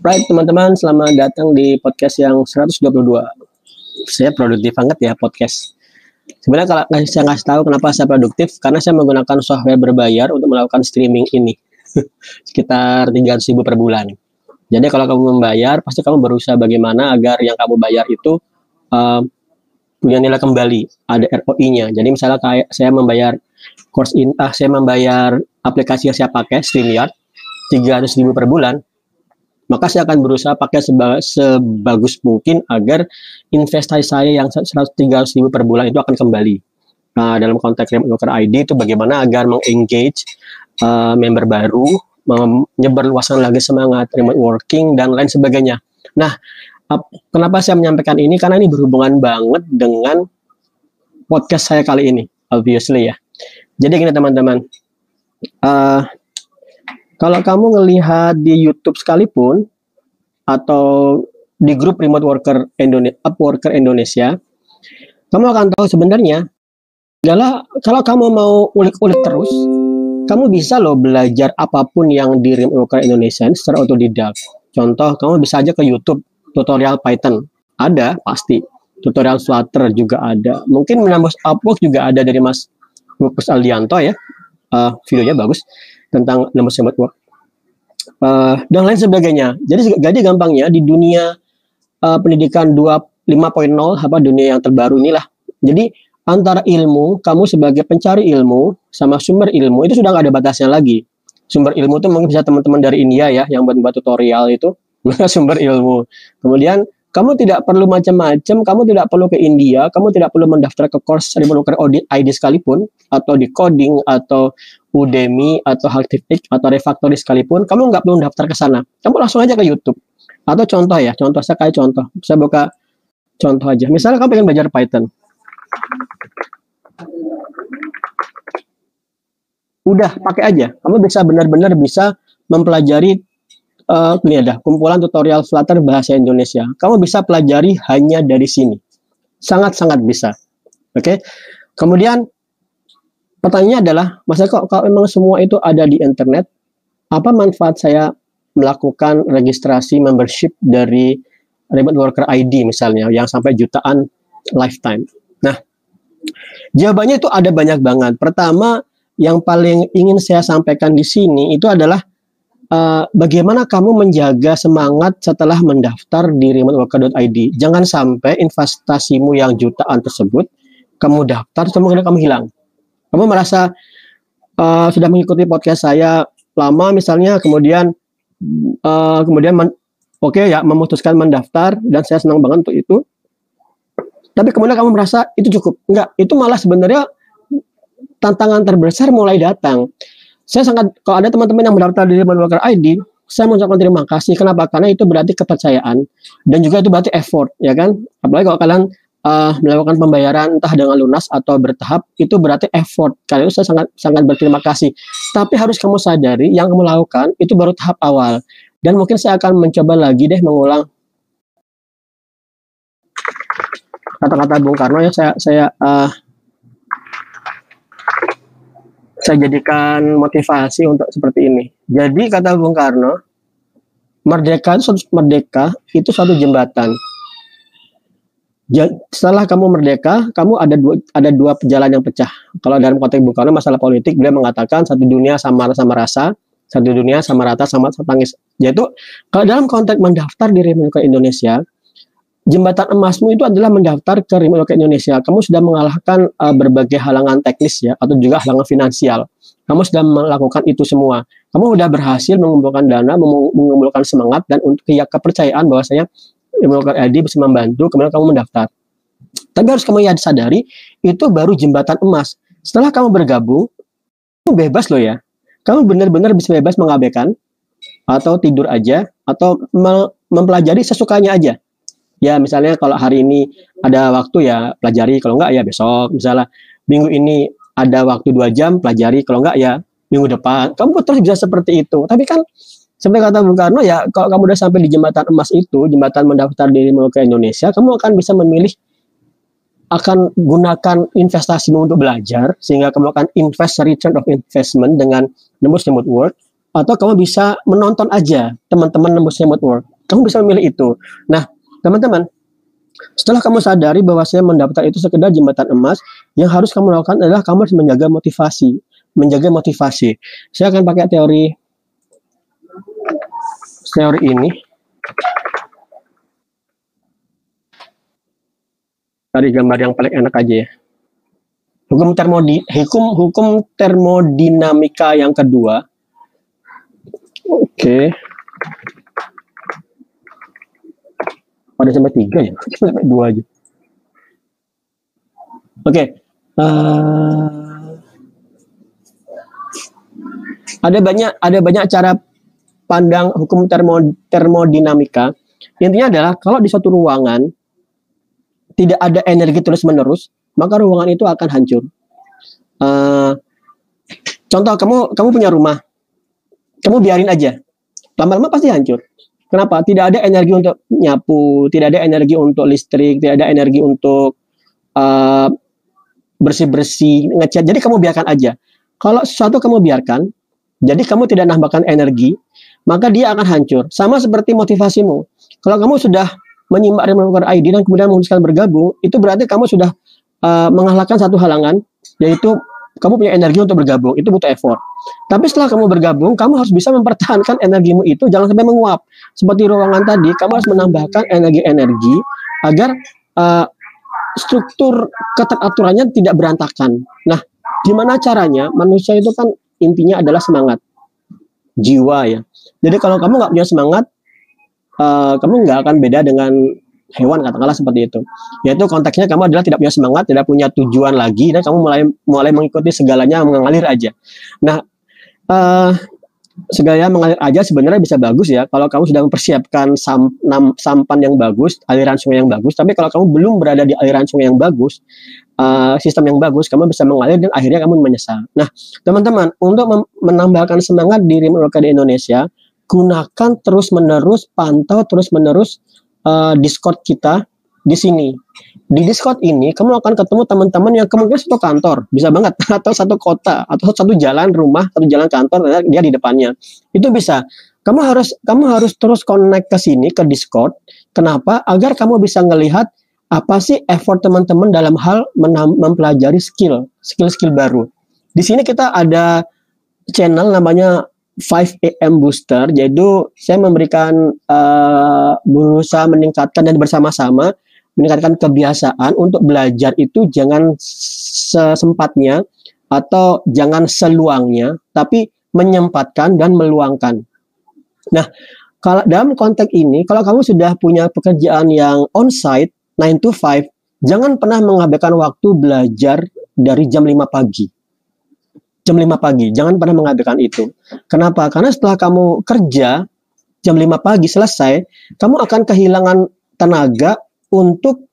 Right, teman-teman, selamat datang di podcast yang 122. Saya produktif banget ya podcast. Sebenarnya kalau saya ngasih tahu kenapa saya produktif, karena saya menggunakan software berbayar untuk melakukan streaming ini. Sekitar 300.000 per bulan. Jadi kalau kamu membayar, pasti kamu berusaha bagaimana agar yang kamu bayar itu punya nilai kembali, ada ROI-nya. Jadi misalnya kayak saya membayar saya membayar aplikasi yang saya pakai, StreamYard, 300.000 per bulan, maka saya akan berusaha pakai sebagus mungkin agar investasi saya yang 130.000 per bulan itu akan kembali. Nah, dalam konteks Remote Worker ID itu bagaimana agar mengengage member baru, menyebarluaskan lagi semangat remote working dan lain sebagainya. Nah, kenapa saya menyampaikan ini? Karena ini berhubungan banget dengan podcast saya kali ini, obviously ya. Jadi gini teman-teman, kalau kamu ngelihat di YouTube sekalipun atau di grup Remote Worker Upworker Indonesia, kamu akan tahu sebenarnya kalau kamu mau ulik-ulik terus, kamu bisa loh belajar apapun yang di Remote Worker Indonesia secara otodidak. Contoh, kamu bisa aja ke YouTube tutorial Python, ada pasti. Tutorial Flutter juga ada. Mungkin menambah Upwork juga ada dari Mas Lukas Aldianto ya, videonya bagus tentang Numbers Remote Work dan lain sebagainya. Jadi gampangnya di dunia pendidikan 5.0 dunia yang terbaru inilah. Jadi antara ilmu, kamu sebagai pencari ilmu sama sumber ilmu itu sudah nggak ada batasnya lagi. Sumber ilmu itu mungkin bisa teman-teman dari India ya yang buat tutorial itu sumber ilmu. Kemudian kamu tidak perlu macam-macam, kamu tidak perlu ke India, kamu tidak perlu mendaftar ke course Remote Worker ID sekalipun, atau di coding, atau Udemy, atau Haltific, atau Refactory sekalipun, kamu nggak perlu daftar ke sana. Kamu langsung aja ke YouTube. Atau contoh ya, saya kayak contoh. Saya buka contoh aja. Misalnya kamu pengen belajar Python. Udah, pakai aja. Kamu bisa benar-benar bisa mempelajari ini ada kumpulan tutorial Flutter bahasa Indonesia. Kamu bisa pelajari hanya dari sini. Sangat-sangat bisa. Oke. Kemudian pertanyaannya adalah, masa kok kalau memang semua itu ada di internet, apa manfaat saya melakukan registrasi membership dari Remote Worker ID misalnya yang sampai jutaan lifetime? Nah, jawabannya itu ada banyak banget. Pertama, yang paling ingin saya sampaikan di sini itu adalah bagaimana kamu menjaga semangat setelah mendaftar di remoteworker.id. Jangan sampai investasimu yang jutaan tersebut kamu daftar, kemudian kamu hilang. Kamu merasa sudah mengikuti podcast saya lama misalnya, kemudian memutuskan mendaftar dan saya senang banget untuk itu. Tapi kemudian kamu merasa itu cukup. Enggak, itu malah sebenarnya tantangan terbesar mulai datang. Kalau ada teman-teman yang mendaftar di Remote Worker ID, saya mengucapkan terima kasih. Kenapa? Karena itu berarti kepercayaan dan juga itu berarti effort, ya kan? Apalagi kalau kalian melakukan pembayaran entah dengan lunas atau bertahap, itu berarti effort. Karena itu saya sangat berterima kasih. Tapi harus kamu sadari, yang kamu lakukan itu baru tahap awal. Dan mungkin saya akan mencoba lagi mengulang kata-kata Bung Karno ya. Saya jadikan motivasi untuk seperti ini. Jadi kata Bung Karno, merdeka itu suatu jembatan. Setelah kamu merdeka, kamu ada dua jalan yang pecah. Kalau dalam konteks Bung Karno masalah politik, beliau mengatakan satu dunia sama rasa, satu dunia sama rata sama tangis. Yaitu kalau dalam konteks mendaftar di Remote Worker Indonesia, jembatan emasmu itu adalah mendaftar ke Remote Worker Indonesia. Kamu sudah mengalahkan berbagai halangan teknis ya, atau juga halangan finansial. Kamu sudah melakukan itu semua. Kamu sudah berhasil mengumpulkan dana, mengumpulkan semangat dan untuk kepercayaan bahwasanya Remote Worker ID bisa membantu. Kemudian kamu mendaftar. Tapi harus kamu sadari itu baru jembatan emas. Setelah kamu bergabung, kamu bebas loh ya. Kamu benar-benar bisa bebas mengabaikan atau tidur aja atau mempelajari sesukanya aja. Ya misalnya kalau hari ini ada waktu ya pelajari, kalau enggak ya besok. Misalnya minggu ini ada waktu 2 jam pelajari, kalau enggak ya minggu depan. Kamu terus bisa seperti itu. Tapi kan seperti kata Bung Karno ya, kalau kamu udah sampai di jembatan emas itu, jembatan mendaftar di Remote Worker Indonesia, kamu akan bisa memilih akan gunakan investasimu untuk belajar, sehingga kamu akan invest return of investment dengan Numbers Remote Work, atau kamu bisa menonton aja teman-teman Numbers Remote Work. Kamu bisa memilih itu. Nah, teman-teman, setelah kamu sadari bahwa saya mendaftar itu sekedar jembatan emas, yang harus kamu lakukan adalah kamu harus menjaga motivasi. Menjaga motivasi. Saya akan pakai teori ini. Cari gambar yang paling enak aja ya. Hukum termodinamika yang kedua. Oke. Ada sampai 3 ya? Sampai 2 aja. Oke. Ada banyak cara pandang hukum termodinamika. Intinya adalah kalau di suatu ruangan tidak ada energi terus-menerus, maka ruangan itu akan hancur. Contoh, kamu punya rumah, kamu biarin aja, lama-lama pasti hancur. Kenapa? Tidak ada energi untuk nyapu, tidak ada energi untuk listrik, tidak ada energi untuk bersih-bersih, ngecat. Jadi kamu biarkan aja. Kalau sesuatu kamu biarkan, jadi kamu tidak nambahkan energi, maka dia akan hancur. Sama seperti motivasimu. Kalau kamu sudah menyimak Remote Worker ID dan kemudian memutuskan bergabung, itu berarti kamu sudah mengalahkan satu halangan, yaitu kamu punya energi untuk bergabung. Itu butuh effort. Tapi setelah kamu bergabung, kamu harus bisa mempertahankan energimu itu, jangan sampai menguap. Seperti ruangan tadi, kamu harus menambahkan energi-energi agar struktur keteraturannya tidak berantakan. Nah, gimana caranya? Manusia itu kan intinya adalah semangat, jiwa ya. Jadi kalau kamu nggak punya semangat, kamu nggak akan beda dengan hewan, katakanlah seperti itu. Yaitu konteksnya kamu adalah tidak punya semangat, tidak punya tujuan lagi, dan kamu mulai mengikuti segalanya mengalir aja. Nah, segalanya mengalir aja sebenarnya bisa bagus ya kalau kamu sudah mempersiapkan sampan yang bagus, aliran sungai yang bagus. Tapi kalau kamu belum berada di aliran sungai yang bagus, sistem yang bagus, kamu bisa mengalir dan akhirnya kamu menyesal. Nah, teman-teman, untuk menambahkan semangat di Remote Worker di Indonesia, gunakan terus-menerus, pantau terus-menerus Discord kita di sini. Di Discord ini, kamu akan ketemu teman-teman yang kemungkinan satu kantor, bisa banget, atau satu kota, atau satu jalan rumah, satu jalan kantor, dia di depannya. Itu bisa. Kamu harus terus connect ke sini, ke Discord. Kenapa? Agar kamu bisa ngelihat apa sih effort teman-teman dalam hal mempelajari skill baru. Di sini kita ada channel namanya 5 AM Booster, yaitu saya memberikan berusaha meningkatkan dan bersama-sama meningkatkan kebiasaan untuk belajar itu jangan sesempatnya atau jangan seluangnya, tapi menyempatkan dan meluangkan. Nah, kalau dalam konteks ini, kalau kamu sudah punya pekerjaan yang on-site, 9 to 5, jangan pernah mengabaikan waktu belajar dari jam 5 pagi. Jam 5 pagi, jangan pernah mengabaikan itu. Kenapa? Karena setelah kamu kerja, jam 5 pagi selesai, kamu akan kehilangan tenaga untuk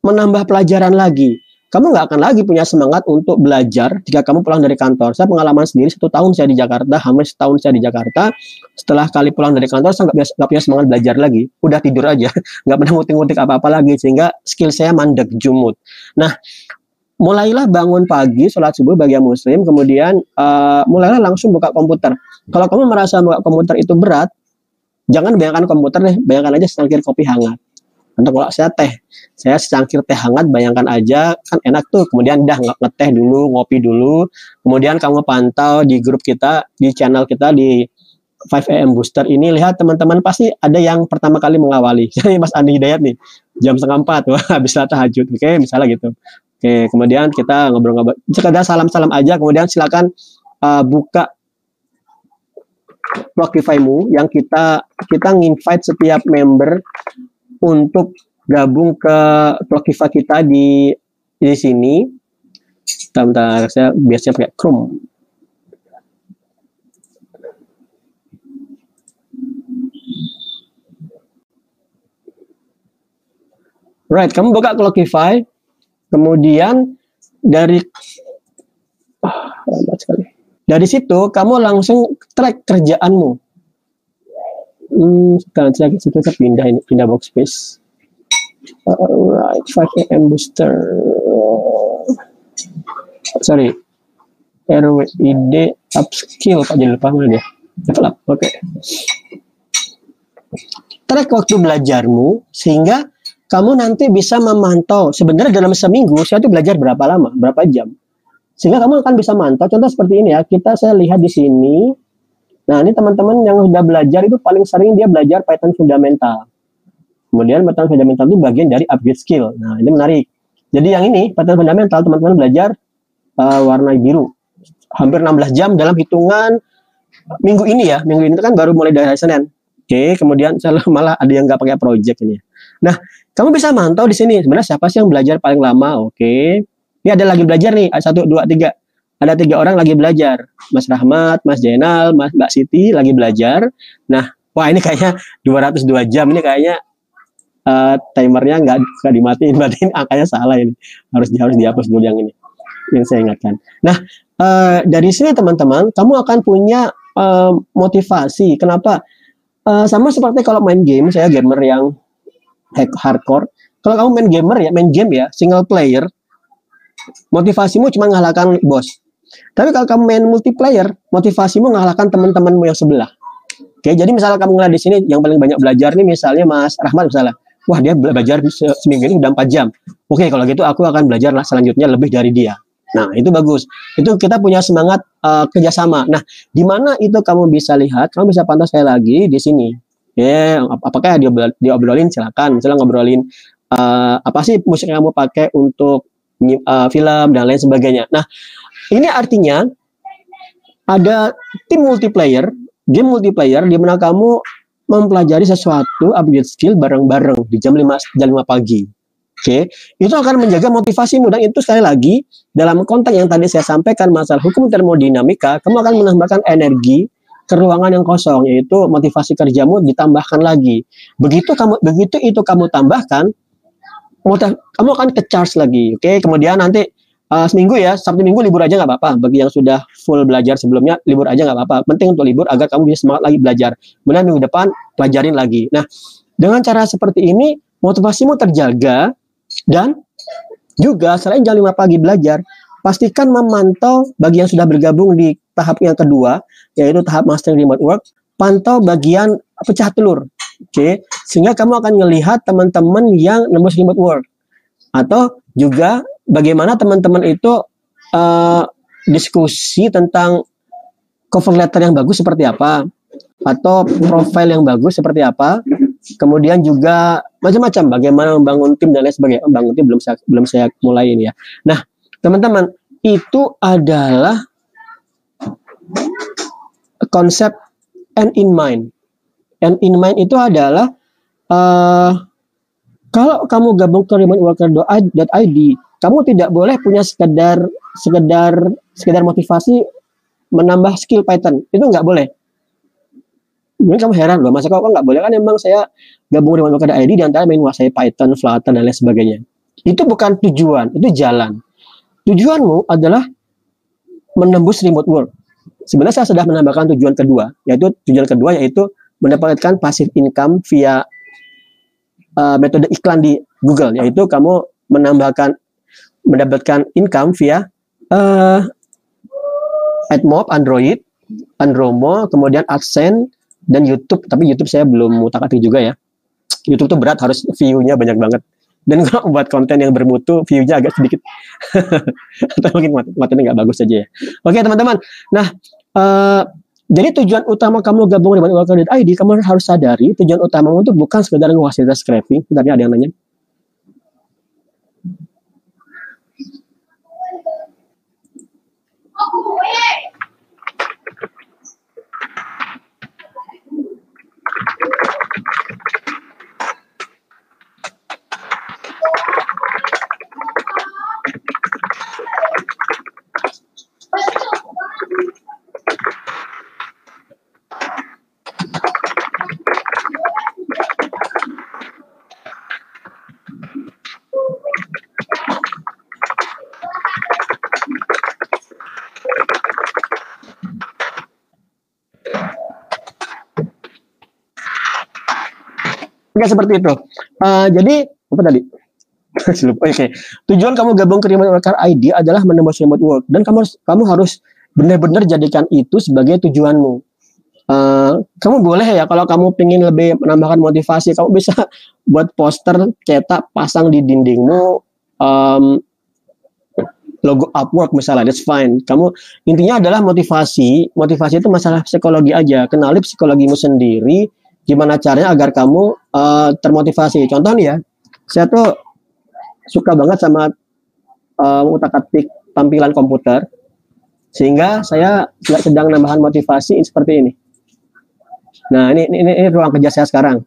menambah pelajaran lagi. Kamu nggak akan lagi punya semangat untuk belajar jika kamu pulang dari kantor. Saya pengalaman sendiri, 1 tahun saya di Jakarta, hampir setahun saya di Jakarta. Setelah kali pulang dari kantor, saya nggak punya semangat belajar lagi. Udah tidur aja, nggak pernah ngutik-ngutik apa-apa lagi, sehingga skill saya mandek, jumut. Nah, mulailah bangun pagi, sholat subuh bagi yang muslim, kemudian mulailah langsung buka komputer. Kalau kamu merasa buka komputer itu berat, jangan bayangkan komputer deh, bayangkan aja secangkir kopi hangat. Untuk kalau saya secangkir teh hangat, bayangkan aja, kan enak tuh. Kemudian udah ngeteh dulu, ngopi dulu. Kemudian kamu pantau di grup kita, di channel kita, di 5 AM Booster ini. Lihat teman-teman pasti ada yang pertama kali mengawali. Jadi Mas Andi Hidayat nih, jam 3:30, wah habis tahajud. Oke, misalnya gitu. Oke, kemudian kita ngobrol-ngobrol. Sekedar salam-salam aja, kemudian silakan buka Blockify-mu yang kita nginvite setiap member untuk gabung ke Blockify kita di sini. Bentar, saya biasanya pakai Chrome. Right, kamu buka Blockify, kemudian dari situ kamu langsung track kerjaanmu. Saya pindah box space. Alright, 5 AM Booster. Sorry, RWID upskill, Pak, jadi lupa mana dia. Level up, oke. Track waktu belajarmu sehingga kamu nanti bisa memantau sebenarnya dalam seminggu saya tuh belajar berapa lama, berapa jam. Sehingga kamu akan bisa mantau. Contoh seperti ini ya, saya lihat di sini. Nah, ini teman-teman yang sudah belajar itu paling sering dia belajar Python fundamental. Kemudian Python fundamental itu bagian dari upgrade skill. Nah, ini menarik. Jadi yang ini Python fundamental teman-teman belajar warna biru. Hampir 16 jam dalam hitungan minggu ini ya. Minggu ini kan baru mulai dari hari Senin. Oke, kemudian saya malah ada yang nggak pakai project ini. Nah, kamu bisa mantau di sini sebenarnya siapa sih yang belajar paling lama. Oke, ini ada lagi belajar nih, 1, 2, 3. Ada 3 orang lagi belajar. Mas Rahmat, Mas Jainal, Mbak Siti lagi belajar. Nah, wah ini kayaknya 202 jam. Ini kayaknya timernya nggak dimatiin. Berarti angkanya salah ini. Harus dihapus dulu yang ini. Yang saya ingatkan. Nah, dari sini teman-teman, kamu akan punya motivasi. Kenapa? Sama seperti kalau main game, saya gamer yang hardcore. Kalau kamu main game ya, single player, motivasimu cuma ngalahkan bos. Tapi kalau kamu main multiplayer, motivasimu ngalahkan teman-temanmu yang sebelah. Oke, jadi misalnya kamu ngeliat di sini yang paling banyak belajar nih, misalnya Mas Rahmat misalnya. Wah, dia belajar seminggu ini udah 4 jam. Oke, kalau gitu aku akan belajar selanjutnya lebih dari dia. Nah, itu bagus. Itu kita punya semangat kerjasama. Nah, di mana itu kamu bisa lihat? Kamu bisa pantau sekali lagi di sini. Apakah diobrolin? Silakan. Misalnya ngobrolin apa sih musik yang kamu pakai untuk film dan lain sebagainya. Nah, ini artinya ada tim multiplayer, game multiplayer di mana kamu mempelajari sesuatu, upgrade skill bareng-bareng di jam 5 pagi. Oke, itu akan menjaga motivasimu dan itu sekali lagi dalam konteks yang tadi saya sampaikan masalah hukum termodinamika, kamu akan menambahkan energi ke ruangan yang kosong, yaitu motivasi kerjamu ditambahkan lagi. Begitu itu kamu tambahkan, kamu akan ke-charge lagi. Oke, kemudian nanti seminggu ya, Sabtu Minggu libur aja nggak apa-apa. Bagi yang sudah full belajar sebelumnya, libur aja nggak apa-apa. Penting untuk libur agar kamu bisa semangat lagi belajar. Kemudian minggu depan pelajarin lagi. Nah, dengan cara seperti ini motivasimu terjaga. Dan juga selain jam 5 pagi belajar, pastikan memantau bagi yang sudah bergabung di tahap yang kedua, yaitu tahap Mastering Remote Work, pantau bagian pecah telur. Oke, sehingga kamu akan melihat teman-teman yang nembus remote work. Atau juga bagaimana teman-teman itu diskusi tentang cover letter yang bagus seperti apa, atau profile yang bagus seperti apa. Kemudian juga macam-macam bagaimana membangun tim dan lain sebagainya. Membangun tim belum saya mulai ini ya. Nah, teman-teman, itu adalah konsep end in mind. End in mind itu adalah kalau kamu gabung ke remoteworker.id, kamu tidak boleh punya sekedar motivasi menambah skill Python. Itu nggak boleh. Mungkin kamu heran loh, masa kok nggak boleh? Kan emang saya gabung dengan remoteworker.id di antara menguasai Python, Flutter, dan lain sebagainya. Itu bukan tujuan, itu jalan. Tujuanmu adalah menembus remote work. Sebenarnya saya sudah menambahkan tujuan kedua, yaitu mendapatkan passive income via metode iklan di Google, yaitu kamu mendapatkan income via AdMob, Android, Andromo, kemudian AdSense, dan YouTube. Tapi YouTube saya belum utak-atik juga ya. YouTube tuh berat, harus view-nya banyak banget. Dan kalau buat konten yang bermutu, view-nya agak sedikit. Atau mungkin materinya nggak bagus saja ya. Oke teman-teman. Nah, jadi tujuan utama kamu gabung dengan remoteworker.id, kamu harus sadari tujuan utamamu itu bukan sekedar menguasai scraping. Tadi ada yang nanya. Oke, seperti itu. Jadi apa tadi? Oke. Tujuan kamu gabung ke remoteworker.id adalah menembus remote work dan kamu harus benar-benar jadikan itu sebagai tujuanmu. Kamu boleh ya kalau kamu pengen lebih menambahkan motivasi, kamu bisa buat poster, cetak, pasang di dindingmu, logo Upwork misalnya, that's fine. Kamu intinya adalah motivasi itu masalah psikologi aja. Kenali psikologimu sendiri, gimana caranya agar kamu termotivasi. Contoh nih ya, saya tuh suka banget sama utak-atik tampilan komputer, sehingga saya sedang nambahan motivasi seperti ini. Nah, ini ruang kerja saya sekarang,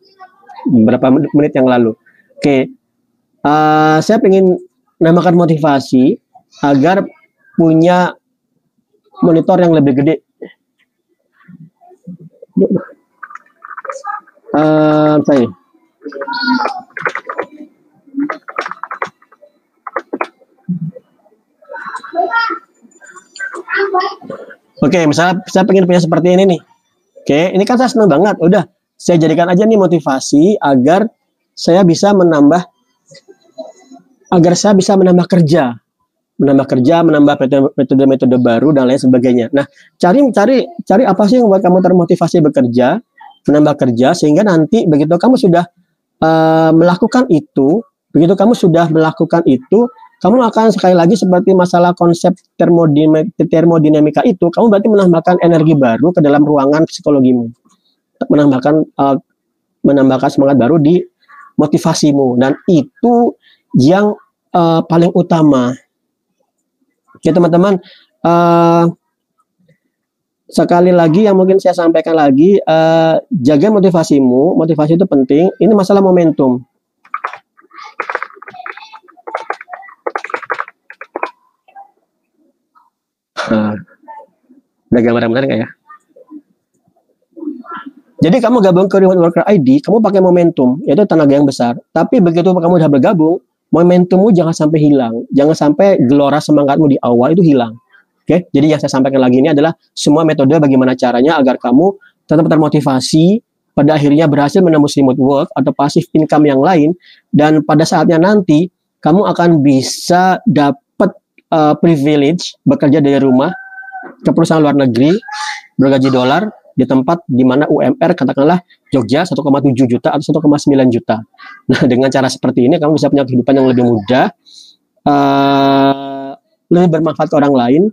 beberapa menit yang lalu. Oke, saya ingin nambahkan motivasi agar punya monitor yang lebih gede. Saya. Oke, misalnya saya pengen punya seperti ini nih. Oke, ini kan saya senang banget. Udah, saya jadikan aja nih motivasi agar saya bisa menambah kerja, menambah metode-metode baru dan lain sebagainya. Nah, cari apa sih yang membuat kamu termotivasi bekerja, menambah kerja, sehingga nanti begitu kamu sudah melakukan itu, kamu akan sekali lagi seperti masalah konsep termodinamika itu, kamu berarti menambahkan energi baru ke dalam ruangan psikologimu, menambahkan semangat baru di motivasimu, dan itu yang paling utama. Oke teman-teman, sekali lagi yang mungkin saya sampaikan lagi, jaga motivasimu. Motivasi itu penting. Ini masalah momentum. Ada gambaran benar nggak ya? Jadi kamu gabung ke Remote Worker ID, kamu pakai momentum, yaitu tenaga yang besar. Tapi begitu kamu udah bergabung, momentummu jangan sampai hilang. Jangan sampai gelora semangatmu di awal itu hilang. Oke, jadi yang saya sampaikan lagi ini adalah semua metode bagaimana caranya agar kamu tetap termotivasi, pada akhirnya berhasil menembus remote work atau passive income yang lain, dan pada saatnya nanti kamu akan bisa dapat privilege bekerja dari rumah ke perusahaan luar negeri bergaji dolar di tempat di mana UMR katakanlah Jogja 1,7 juta atau 1,9 juta. Nah, dengan cara seperti ini kamu bisa punya kehidupan yang lebih mudah, lebih bermanfaat ke orang lain,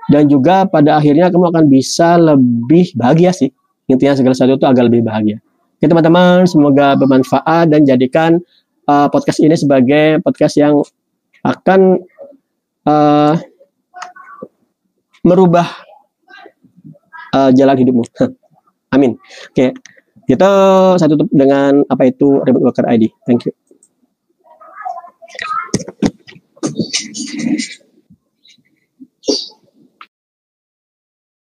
dan juga pada akhirnya kamu akan bisa lebih bahagia sih. Intinya segala sesuatu itu agak lebih bahagia. Oke teman-teman, semoga bermanfaat dan jadikan podcast ini sebagai podcast yang akan merubah jalan hidupmu. Amin. Oke, kita saya tutup dengan apa itu Remote Worker ID. Thank you.